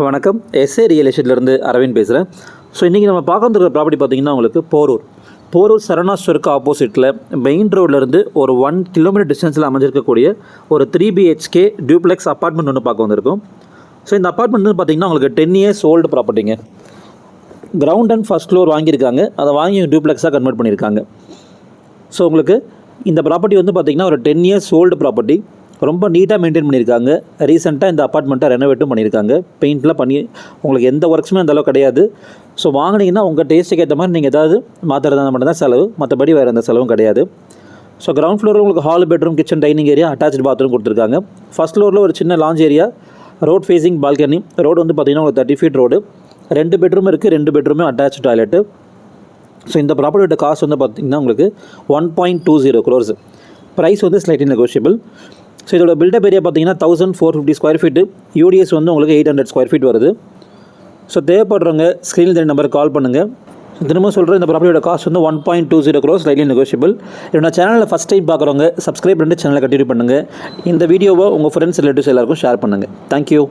வணக்கம். S A real எஸ்டேட்லேருந்து Aravind பேசுகிறேன். So இன்றைக்கி நம்ம பார்க்க வந்துருக்க ப்ராப்பர்ட்டி பார்த்திங்கன்னா உங்களுக்கு போரூர் சரவணா ஸ்டோருக்கு ஆப்போசிட்டில் மெயின் ரோட்லேருந்து ஒரு 1 கிலோமீட்டர் டிஸ்டன்ஸில் அமைஞ்சிருக்கக்கூடிய ஒரு 3 BHK டியூப்ளெக்ஸ் அப்பார்ட்மெண்ட் ஒன்று பார்க்க வந்திருக்கும். ஸோ இந்த அப்பார்ட்மெண்ட் வந்து பார்த்திங்கன்னா உங்களுக்கு 10 years ஓல்டு ப்ராப்பர்ட்டிங்க. கிரவுண்ட் அண்ட் ஃபஸ்ட் ஃப்ளோர் வாங்கியிருக்காங்க, அதை வாங்கி டியூப்ளெக்ஸாக கன்வெர்ட் பண்ணியிருக்காங்க. ஸோ உங்களுக்கு இந்த ப்ராப்பர்ட்டி வந்து பார்த்திங்கன்னா ஒரு 10 years ஓல்டு ப்ராப்பர்ட்டி. ரொம்ப நீட்டாக மெயின்டைன் பண்ணியிருக்காங்க. ரீசெண்டாக இந்த அப்பார்ட்மெண்ட்டை ரெனோவேட்டும் பண்ணியிருக்காங்க. பெயிண்ட்லாம் பண்ணி உங்களுக்கு எந்த ஒர்க்ஸுமே அந்தளவு கிடையாது. ஸோ வாங்கினீங்கன்னா உங்கள் டேஸ்ட்டுக்கு ஏற்ற மாதிரி நீங்கள் ஏதாவது மாற்றுறதா மட்டும் தான் செலவு, மற்றபடி வேறு எந்த செலவும் கிடையாது. ஸோ கிரவுண்ட் ஃப்ளோரில் உங்களுக்கு hall, bedroom, kitchen, dining area, attached bathroom கொடுத்துருக்காங்க. ஃபஸ்ட் ஃப்ளோரில் ஒரு சின்ன launch area, road facing balcony. Road வந்து பார்த்திங்கன்னா உங்களுக்கு 30 feet ரோடு. 2 bedroom இருக்குது, 2 bedroom அட்டாச் டாய்லெட்டு. ஸோ இந்த ப்ராப்பர்ட்டியோட காஸ்ட் வந்து பார்த்திங்கன்னா உங்களுக்கு 1.20 crores. ப்ரைஸ் வந்து ஸ்லைட்லி நெகோஷியபிள். ஸோ இதோட பில்டப் ஏரியா பார்த்தீங்கன்னா 1450 square feet, யூடிஎஸ் வந்து உங்களுக்கு 800 square feet வருது. ஸோ தேவைப்படுறவங்க ஸ்க்ரீனில் தெரிய நம்பருக்கு கால் பண்ணுங்கள். திரும்ப சொல்கிறேன், இந்த ப்ராப்பர்ட்டியோட காஸ்ட் வந்து 1.20 crores, ஸ்லைட்லி நெகோஷியபிள். என்னோட சேனலில் ஃபஸ்ட் டைம் பார்க்குறவங்க சப்ஸ்கிரைப் பண்ணிட்டு சேனலை கண்டினியூ பண்ணுங்கள். இந்த வீடியோவை உங்கள் ஃப்ரெண்ட்ஸ் ரிலேட்டிவ்ஸ் எல்லாருக்கும் ஷேர் பண்ணுங்கள். தேங்க்யூ.